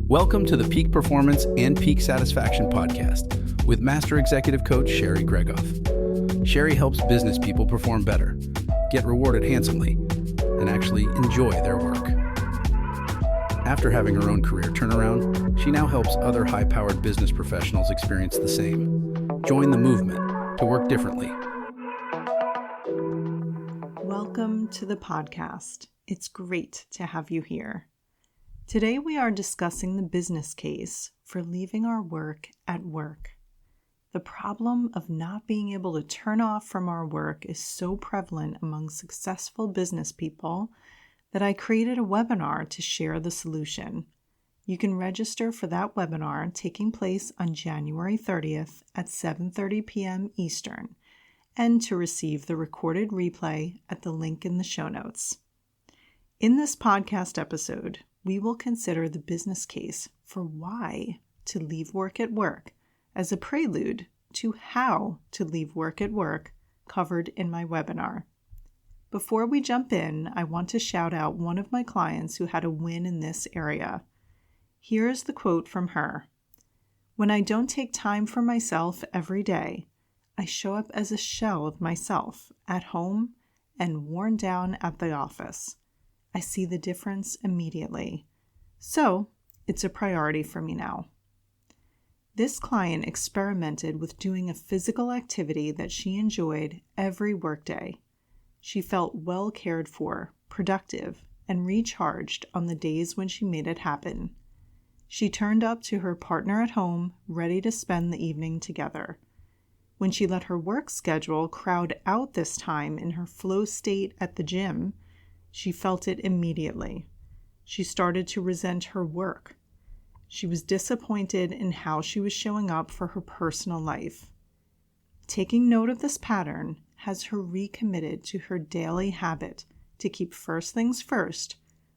Welcome to the Peak Performance and Peak Satisfaction podcast with Master Executive Coach Sherry Gregoff. Sherry helps business people perform better, get rewarded handsomely, and actually enjoy their work. After having her own career turnaround, she now helps other high-powered business professionals experience the same. Join the movement to work differently. Welcome to the podcast. It's great to have you here. Today we are discussing the business case for leaving our work at work. The problem of not being able to turn off from our work is so prevalent among successful business people that I created a webinar to share the solution. You can register for that webinar taking place on January 30th at 7:30 p.m. Eastern, and to receive the recorded replay at the link in the show notes. In this podcast episode, we will consider the business case for why to leave work at work as a prelude to how to leave work at work covered in my webinar. Before we jump in, I want to shout out one of my clients who had a win in this area. Here's the quote from her. "When I don't take time for myself every day, I show up as a shell of myself at home and worn down at the office. I see the difference immediately. So, it's a priority for me now." This client experimented with doing a physical activity that she enjoyed every workday. She felt well cared for, productive, and recharged on the days when she made it happen. She turned up to her partner at home, ready to spend the evening together. When she let her work schedule crowd out this time in her flow state at the gym, she felt it immediately. She started to resent her work. She was disappointed in how she was showing up for her personal life. Taking note of this pattern has her recommitted to her daily habit to keep first things first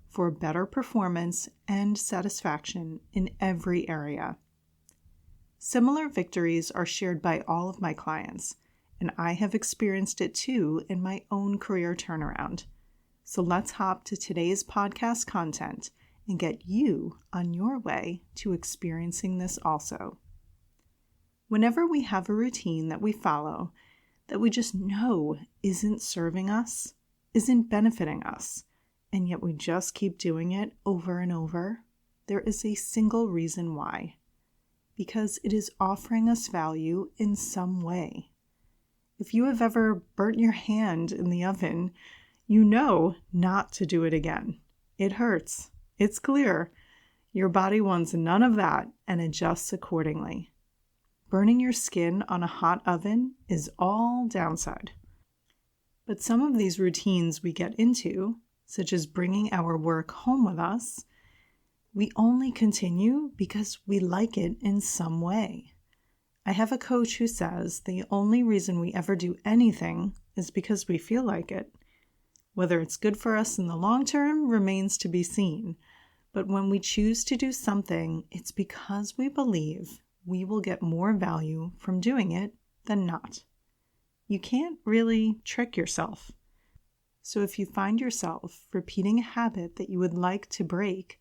for better performance and satisfaction in every area. Similar victories are shared by all of my clients, and I have experienced it too in my own career turnaround. So let's hop to today's podcast content and get you on your way to experiencing this also. Whenever we have a routine that we follow that we just know isn't serving us, isn't benefiting us, and yet we just keep doing it over and over, there is a single reason why. Because it is offering us value in some way. If you have ever burnt your hand in the oven, you know not to do it again. It hurts. It's clear. Your body wants none of that and adjusts accordingly. Burning your skin on a hot oven is all downside. But some of these routines we get into, such as bringing our work home with us, we only continue because we like it in some way. I have a coach who says the only reason we ever do anything is because we feel like it. Whether it's good for us in the long term remains to be seen, but when we choose to do something, it's because we believe we will get more value from doing it than not. You can't really trick yourself. So if you find yourself repeating a habit that you would like to break,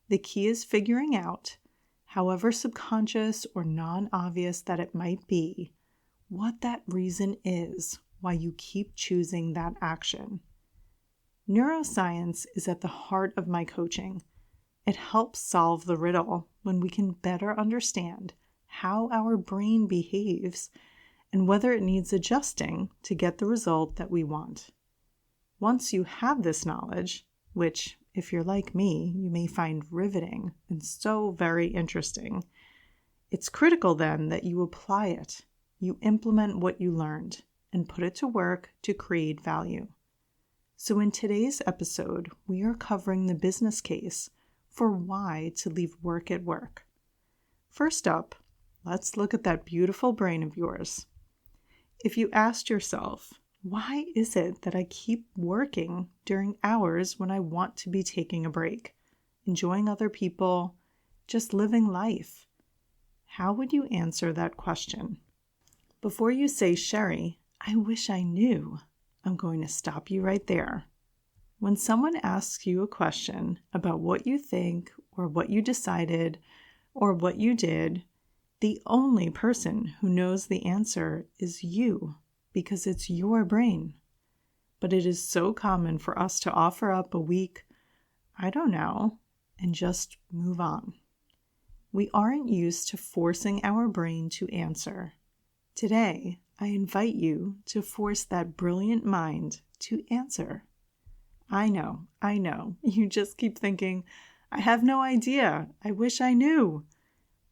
the key is figuring out, however subconscious or non-obvious that it might be, what that reason is why you keep choosing that action. Neuroscience is at the heart of my coaching. It helps solve the riddle when we can better understand how our brain behaves and whether it needs adjusting to get the result that we want. Once you have this knowledge, which, if you're like me, you may find riveting and so very interesting, it's critical then that you apply it, you implement what you learned, and put it to work to create value. So in today's episode, we are covering the business case for why to leave work at work. First up, let's look at that beautiful brain of yours. If you asked yourself, why is it that I keep working during hours when I want to be taking a break, enjoying other people, just living life? How would you answer that question? Before you say, Sherry, I wish I knew, I'm going to stop you right there. When someone asks you a question about what you think or what you decided or what you did, the only person who knows the answer is you, because it's your brain. But it is so common for us to offer up a weak, I don't know, and just move on. We aren't used to forcing our brain to answer. Today, I invite you to force that brilliant mind to answer. I know, you just keep thinking, I have no idea, I wish I knew.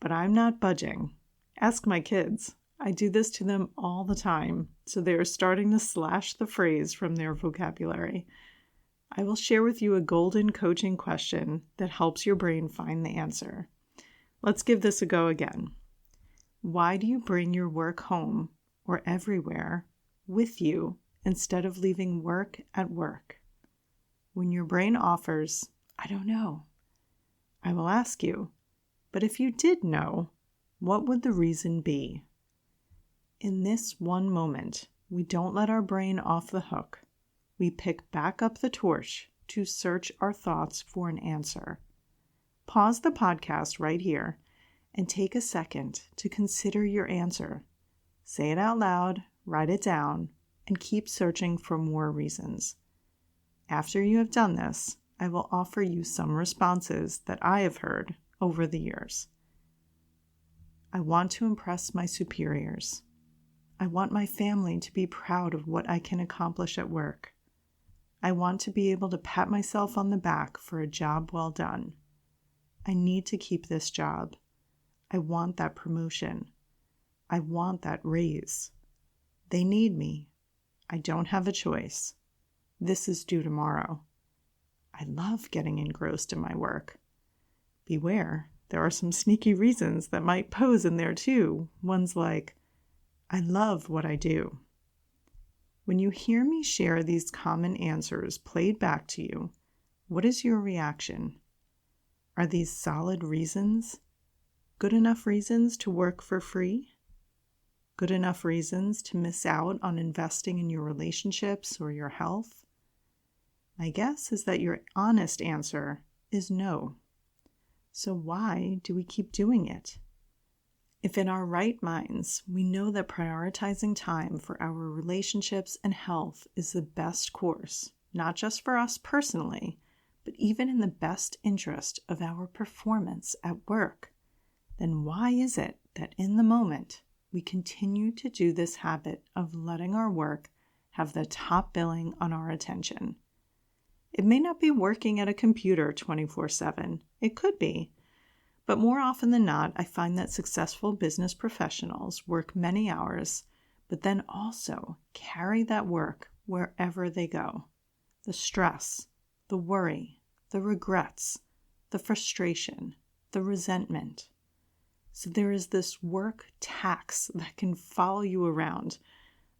But I'm not budging. Ask my kids. I do this to them all the time, so they are starting to slash the phrase from their vocabulary. I will share with you a golden coaching question that helps your brain find the answer. Let's give this a go again. Why do you bring your work home or everywhere with you instead of leaving work at work? When your brain offers, I don't know, I will ask you, but if you did know, what would the reason be? In this one moment, we don't let our brain off the hook. We pick back up the torch to search our thoughts for an answer. Pause the podcast right here and take a second to consider your answer. Say it out loud, write it down, and keep searching for more reasons. After you have done this, I will offer you some responses that I have heard over the years. I want to impress my superiors. I want my family to be proud of what I can accomplish at work. I want to be able to pat myself on the back for a job well done. I need to keep this job. I want that promotion. I want that raise. They need me. I don't have a choice. This is due tomorrow. I love getting engrossed in my work. Beware, there are some sneaky reasons that might pose in there too. Ones like, I love what I do. When you hear me share these common answers played back to you, what is your reaction? Are these solid reasons? Good enough reasons to work for free? Good enough reasons to miss out on investing in your relationships or your health? My guess is that your honest answer is no. So why do we keep doing it? If in our right minds we know that prioritizing time for our relationships and health is the best course, not just for us personally, but even in the best interest of our performance at work, then why is it that in the moment we continue to do this habit of letting our work have the top billing on our attention? It may not be working at a computer 24/7. It could be. But more often than not, I find that successful business professionals work many hours, but then also carry that work wherever they go. The stress, the worry, the regrets, the frustration, the resentment. So there is this work tax that can follow you around,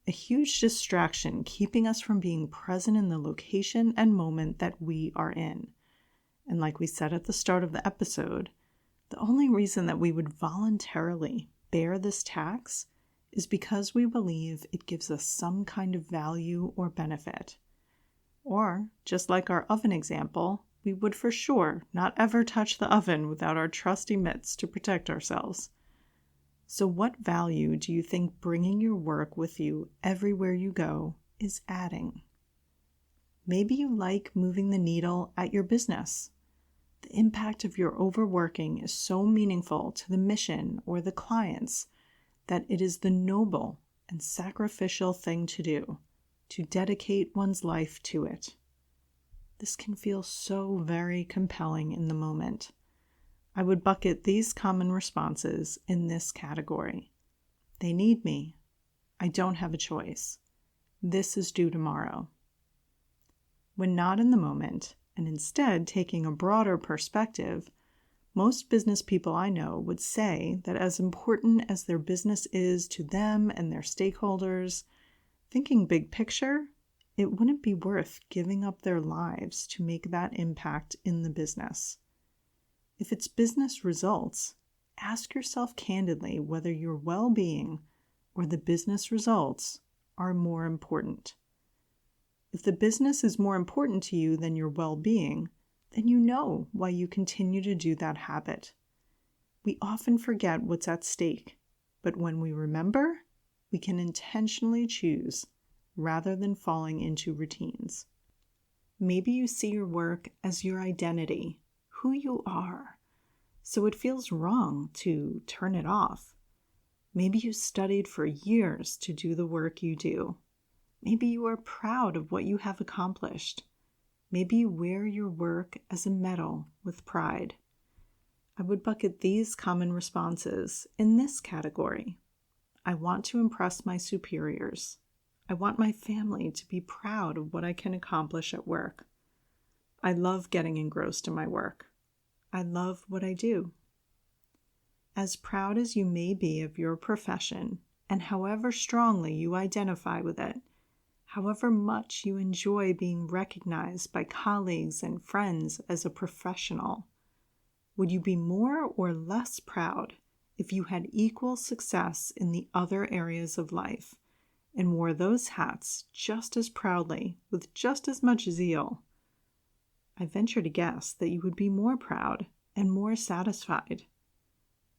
a huge distraction keeping us from being present in the location and moment that we are in. And like we said at the start of the episode, the only reason that we would voluntarily bear this tax is because we believe it gives us some kind of value or benefit. Or, just like our oven example, we would for sure not ever touch the oven without our trusty mitts to protect ourselves. So what value do you think bringing your work with you everywhere you go is adding? Maybe you like moving the needle at your business. The impact of your overworking is so meaningful to the mission or the clients that it is the noble and sacrificial thing to do, to dedicate one's life to it. This can feel so very compelling in the moment. I would bucket these common responses in this category. They need me. I don't have a choice. This is due tomorrow. When not in the moment, and instead taking a broader perspective, most business people I know would say that as important as their business is to them and their stakeholders, thinking big picture, it wouldn't be worth giving up their lives to make that impact in the business. If it's business results, ask yourself candidly whether your well-being or the business results are more important. If the business is more important to you than your well-being, then you know why you continue to do that habit. We often forget what's at stake, but when we remember, we can intentionally choose rather than falling into routines. Maybe you see your work as your identity, who you are, so it feels wrong to turn it off. Maybe you studied for years to do the work you do. Maybe you are proud of what you have accomplished. Maybe you wear your work as a medal with pride. I would bucket these common responses in this category. I want to impress my superiors. I want my family to be proud of what I can accomplish at work. I love getting engrossed in my work. I love what I do. As proud as you may be of your profession, and however strongly you identify with it, however much you enjoy being recognized by colleagues and friends as a professional, would you be more or less proud if you had equal success in the other areas of life and wore those hats just as proudly with just as much zeal? I venture to guess that you would be more proud and more satisfied.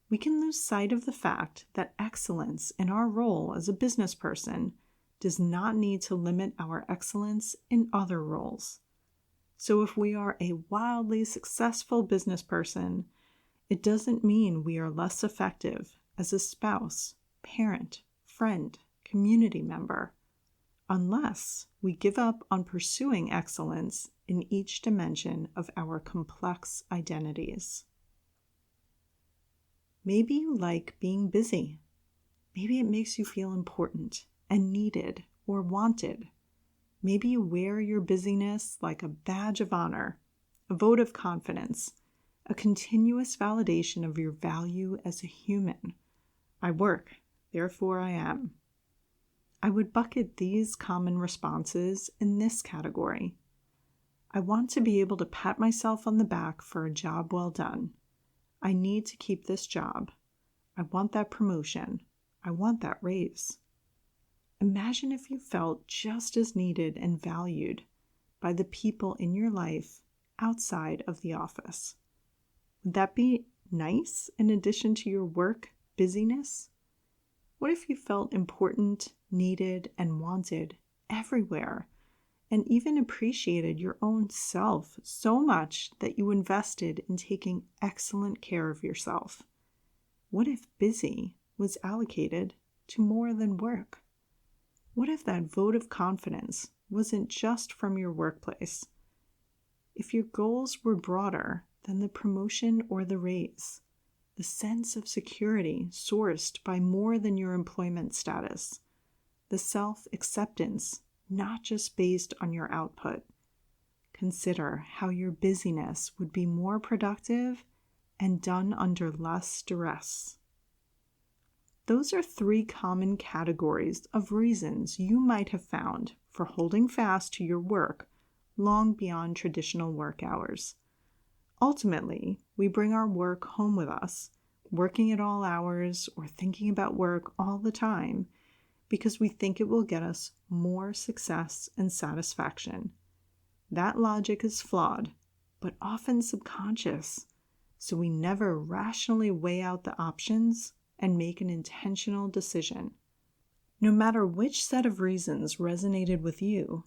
We can lose sight of the fact that excellence in our role as a business person does not need to limit our excellence in other roles. So if we are a wildly successful business person, it doesn't mean we are less effective as a spouse, parent, friend, community member, unless we give up on pursuing excellence in each dimension of our complex identities. Maybe you like being busy. Maybe it makes you feel important and needed or wanted. Maybe you wear your busyness like a badge of honor, a vote of confidence, a continuous validation of your value as a human. I work, therefore I am. I would bucket these common responses in this category. I want to be able to pat myself on the back for a job well done. I need to keep this job. I want that promotion. I want that raise. Imagine if you felt just as needed and valued by the people in your life outside of the office. Would that be nice in addition to your work busyness? What if you felt important, needed, and wanted everywhere, and even appreciated your own self so much that you invested in taking excellent care of yourself? What if busy was allocated to more than work? What if that vote of confidence wasn't just from your workplace? If your goals were broader than the promotion or the raise, the sense of security sourced by more than your employment status, the self-acceptance not just based on your output. Consider how your busyness would be more productive and done under less duress. Those are 3 common categories of reasons you might have found for holding fast to your work long beyond traditional work hours. Ultimately, we bring our work home with us, working at all hours or thinking about work all the time, because we think it will get us more success and satisfaction. That logic is flawed, but often subconscious, so we never rationally weigh out the options and make an intentional decision. No matter which set of reasons resonated with you,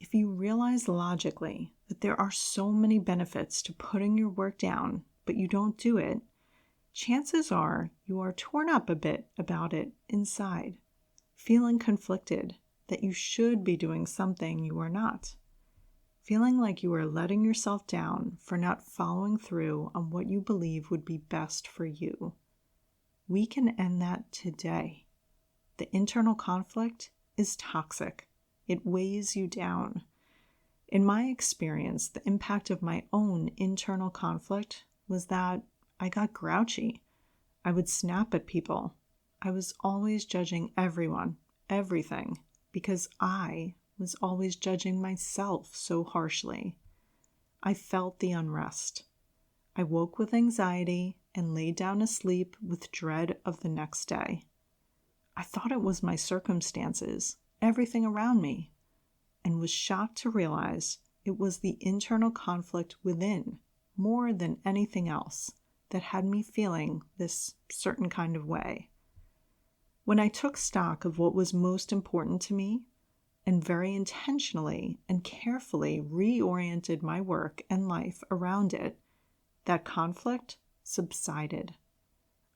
if you realize logically that there are so many benefits to putting your work down, but you don't do it, chances are you are torn up a bit about it inside, feeling conflicted that you should be doing something you are not, feeling like you are letting yourself down for not following through on what you believe would be best for you. We can end that today. The internal conflict is toxic. It weighs you down. In my experience, the impact of my own internal conflict was that I got grouchy. I would snap at people. I was always judging everyone, everything, because I was always judging myself so harshly. I felt the unrest. I woke with anxiety and lay down asleep with dread of the next day. I thought it was my circumstances, everything around me, and was shocked to realize It was the internal conflict within, more than anything else, that had me feeling this certain kind of way. When I took stock of what was most important to me and very intentionally and carefully reoriented my work and life around it, that conflict subsided.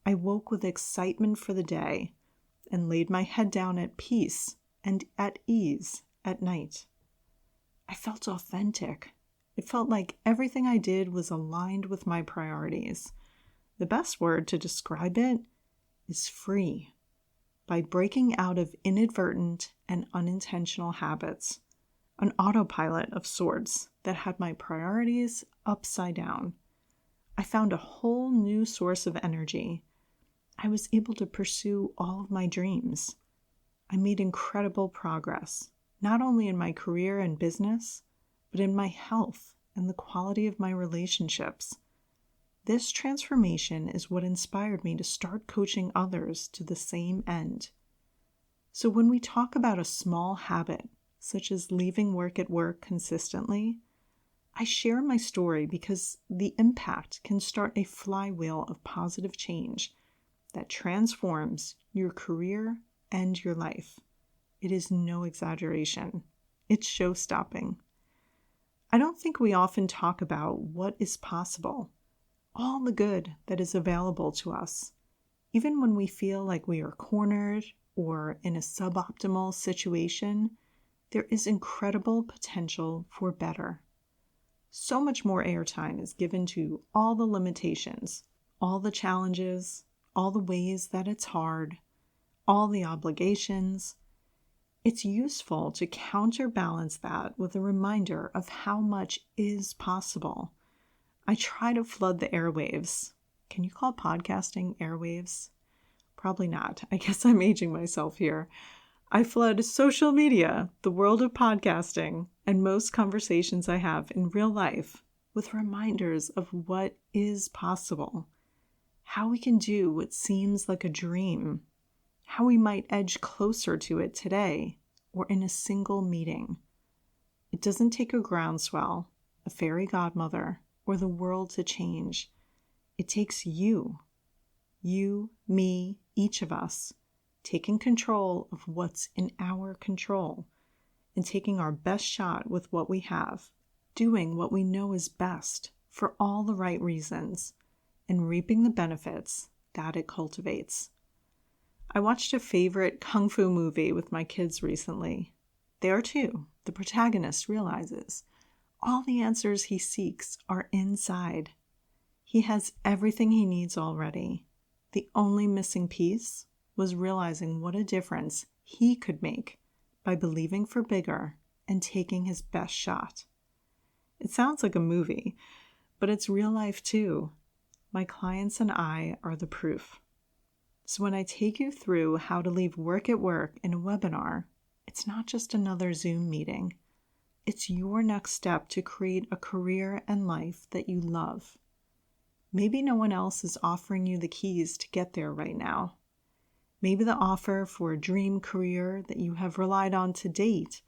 I woke with excitement for the day and laid my head down at peace and at ease at night. I felt authentic. It felt like everything I did was aligned with my priorities. The best word to describe it is free. By breaking out of inadvertent and unintentional habits, an autopilot of sorts that had my priorities upside down, I found a whole new source of energy. I was able to pursue all of my dreams. I made incredible progress, not only in my career and business, but in my health and the quality of my relationships. This transformation is what inspired me to start coaching others to the same end. So when we talk about a small habit, such as leaving work at work consistently, I share my story because the impact can start a flywheel of positive change that transforms your career and your life. It is no exaggeration. It's show-stopping. I don't think we often talk about what is possible, all the good that is available to us, even when we feel like we are cornered or in a suboptimal situation. There is incredible potential for better. So much more airtime is given to all the limitations, all the challenges, all the ways that it's hard, all the obligations. It's useful to counterbalance that with a reminder of how much is possible. I try to flood the airwaves. Can you call podcasting airwaves? Probably not. I guess I'm aging myself here. I flood social media, the world of podcasting, and most conversations I have in real life with reminders of what is possible, how we can do what seems like a dream, how we might edge closer to it today or in a single meeting. It doesn't take a groundswell, a fairy godmother, or the world to change. It takes you, me, each of us, taking control of what's in our control and taking our best shot with what we have, doing what we know is best for all the right reasons, and reaping the benefits that it cultivates. I watched a favorite kung fu movie with my kids recently. There too, the protagonist realizes all the answers he seeks are inside. He has everything he needs already. The only missing piece was realizing what a difference he could make by believing for bigger and taking his best shot. It sounds like a movie, but it's real life too. My clients and I are the proof. So when I take you through how to leave work at work in a webinar, it's not just another Zoom meeting. It's your next step to create a career and life that you love. Maybe no one else is offering you the keys to get there right now. Maybe the offer for a dream career that you have relied on to date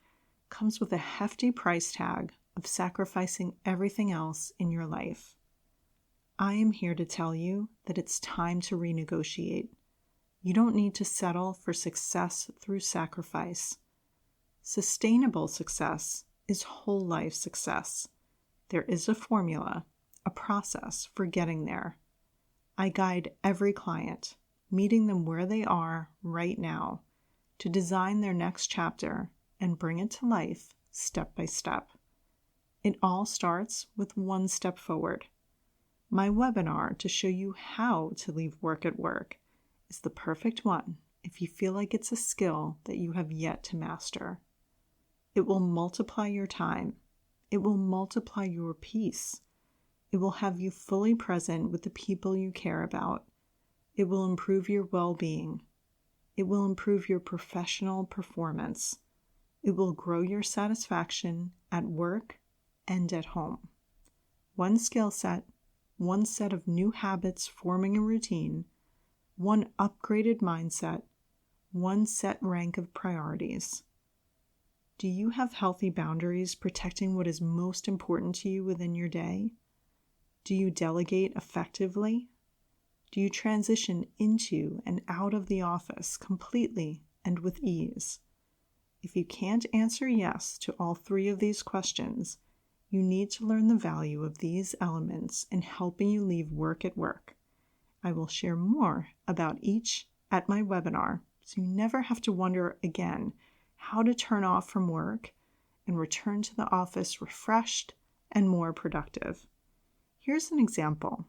comes with a hefty price tag of sacrificing everything else in your life. I am here to tell you that it's time to renegotiate. You don't need to settle for success through sacrifice. Sustainable success is whole life success. There is a formula, a process for getting there. I guide every client, meeting them where they are right now, to design their next chapter and bring it to life step by step. It all starts with one step forward. My webinar to show you how to leave work at work is the perfect one if you feel like it's a skill that you have yet to master. It will multiply your time. It will multiply your peace. It will have you fully present with the people you care about. It will improve your well-being. It will improve your professional performance. It will grow your satisfaction at work and at home. One skill set, one set of new habits forming a routine, one upgraded mindset, one set rank of priorities. Do you have healthy boundaries protecting what is most important to you within your day? Do you delegate effectively? Do you transition into and out of the office completely and with ease? If you can't answer yes to all three of these questions, you need to learn the value of these elements in helping you leave work at work. I will share more about each at my webinar, so you never have to wonder again how to turn off from work and return to the office refreshed and more productive. Here's an example.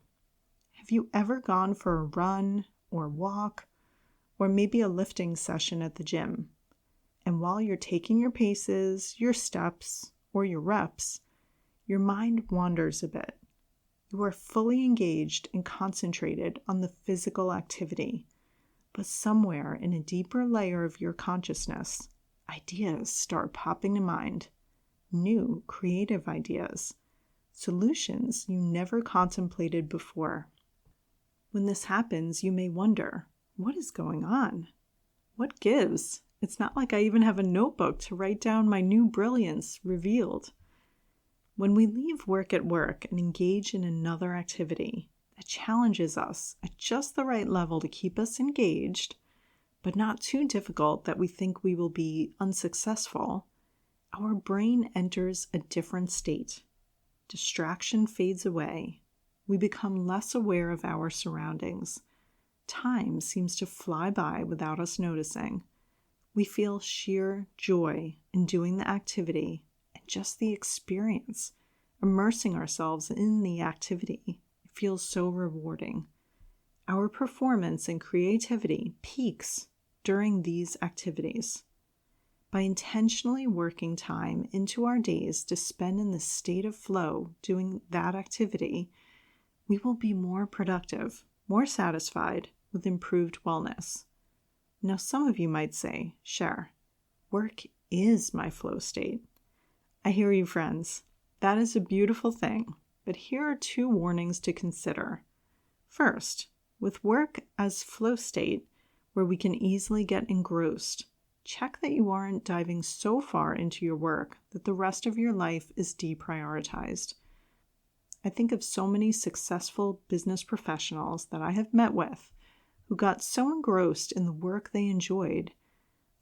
Have you ever gone for a run or walk or maybe a lifting session at the gym? And while you're taking your paces, your steps, or your reps, your mind wanders a bit. You are fully engaged and concentrated on the physical activity, but somewhere in a deeper layer of your consciousness, ideas start popping to mind. New, creative ideas. Solutions you never contemplated before. When this happens, you may wonder, what is going on? What gives? It's not like I even have a notebook to write down my new brilliance revealed. When we leave work at work and engage in another activity that challenges us at just the right level to keep us engaged, but not too difficult that we think we will be unsuccessful, our brain enters a different state. Distraction fades away. We become less aware of our surroundings. Time seems to fly by without us noticing. We feel sheer joy in doing the activity and just the experience, immersing ourselves in the activity. It feels so rewarding. Our performance and creativity peaks during these activities. By intentionally working time into our days to spend in the state of flow doing that activity, we will be more productive, more satisfied, with improved wellness. Now, some of you might say, Cher, work is my flow state. I hear you, friends. That is a beautiful thing, but here are two warnings to consider. First, with work as flow state, where we can easily get engrossed, check that you aren't diving so far into your work that the rest of your life is deprioritized. I think of so many successful business professionals that I have met with who got so engrossed in the work they enjoyed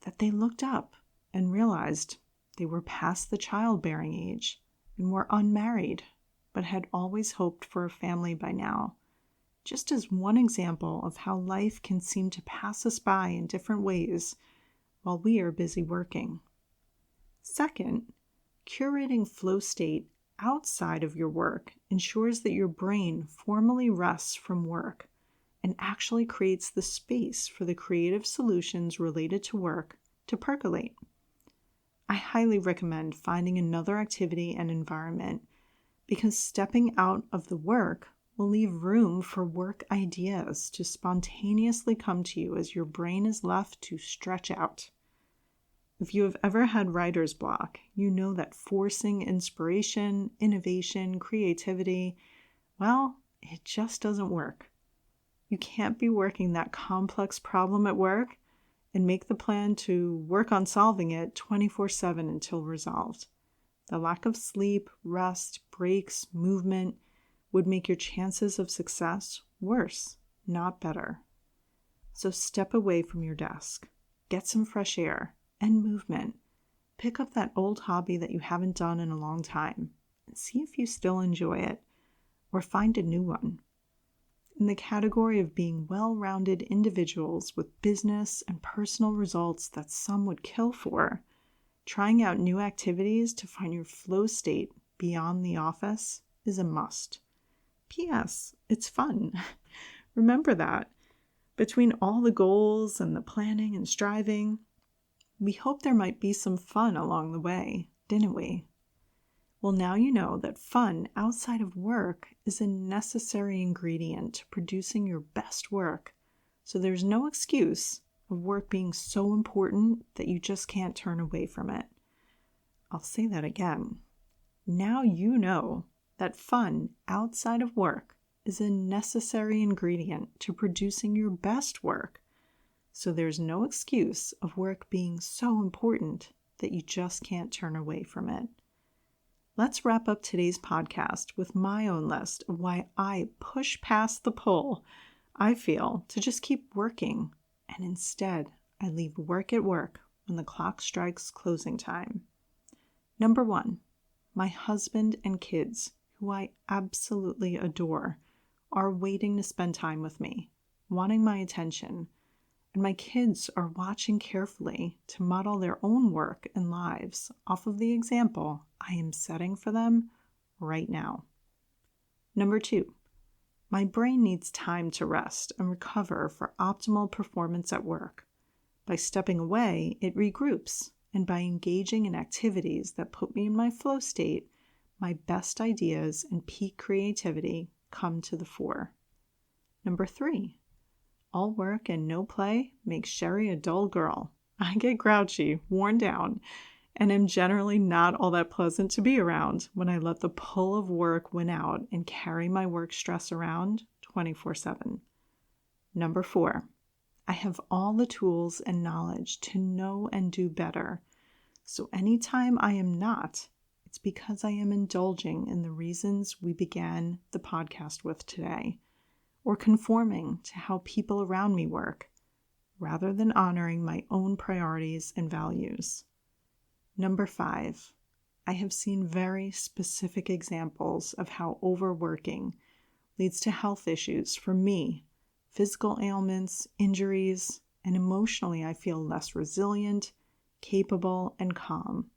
that they looked up and realized they were past the childbearing age and were unmarried, but had always hoped for a family by now. Just as one example of how life can seem to pass us by in different ways while we are busy working. Second, curating flow state outside of your work ensures that your brain formally rests from work and actually creates the space for the creative solutions related to work to percolate. I highly recommend finding another activity and environment because stepping out of the work will leave room for work ideas to spontaneously come to you as your brain is left to stretch out. If you have ever had writer's block, you know that forcing inspiration, innovation, creativity, well, it just doesn't work. You can't be working that complex problem at work and make the plan to work on solving it 24/7 until resolved. The lack of sleep, rest, breaks, movement would make your chances of success worse, not better. So step away from your desk, get some fresh air and movement. Pick up that old hobby that you haven't done in a long time and see if you still enjoy it, or find a new one. In the category of being well-rounded individuals with business and personal results that some would kill for, trying out new activities to find your flow state beyond the office is a must. P.S. It's fun. Remember that. Between all the goals and the planning and striving, we hoped there might be some fun along the way, didn't we? Well, now you know that fun outside of work is a necessary ingredient to producing your best work, so there's no excuse of work being so important that you just can't turn away from it. I'll say that again. Now you know that fun outside of work is a necessary ingredient to producing your best work, so there's no excuse of work being so important that you just can't turn away from it. Let's wrap up today's podcast with my own list of why I push past the pull I feel to just keep working, and instead I leave work at work when the clock strikes closing time. Number 1, my husband and kids, who I absolutely adore, are waiting to spend time with me, wanting my attention, and my kids are watching carefully to model their own work and lives off of the example I am setting for them right now. Number 2, my brain needs time to rest and recover for optimal performance at work. By stepping away, it regroups, and by engaging in activities that put me in my flow state, my best ideas and peak creativity come to the fore. Number 3, all work and no play makes Sherry a dull girl. I get grouchy, worn down, and am generally not all that pleasant to be around when I let the pull of work win out and carry my work stress around 24/7. Number 4, I have all the tools and knowledge to know and do better. So anytime I am not, it's because I am indulging in the reasons we began the podcast with today, or conforming to how people around me work, rather than honoring my own priorities and values. Number 5, I have seen very specific examples of how overworking leads to health issues for me, physical ailments, injuries, and emotionally I feel less resilient, capable, and calm.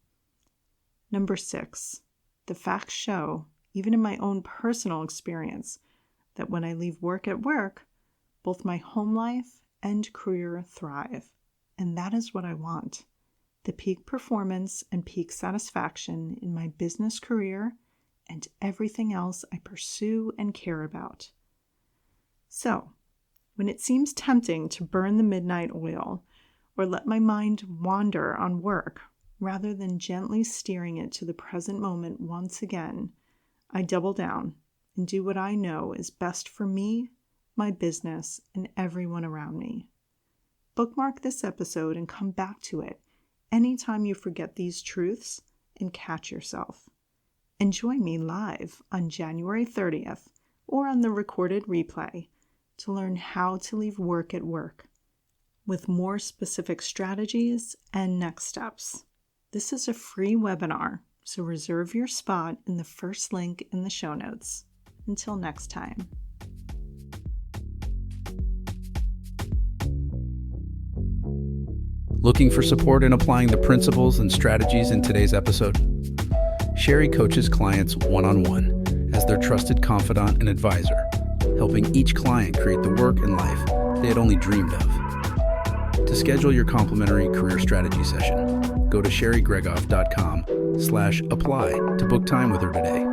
Number 6, the facts show, even in my own personal experience, that when I leave work at work, both my home life and career thrive. And that is what I want. The peak performance and peak satisfaction in my business career and everything else I pursue and care about. So, when it seems tempting to burn the midnight oil or let my mind wander on work rather than gently steering it to the present moment once again, I double down and do what I know is best for me, my business, and everyone around me. Bookmark this episode and come back to it anytime you forget these truths and catch yourself. And join me live on January 30th or on the recorded replay to learn how to leave work at work with more specific strategies and next steps. This is a free webinar, so reserve your spot in the first link in the show notes. Until next time. Looking for support in applying the principles and strategies in today's episode? Sherry coaches clients one-on-one as their trusted confidant and advisor, helping each client create the work and life they had only dreamed of. To schedule your complimentary career strategy session, go to sherrygregoff.com/apply to book time with her today.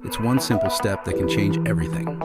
It's one simple step that can change everything.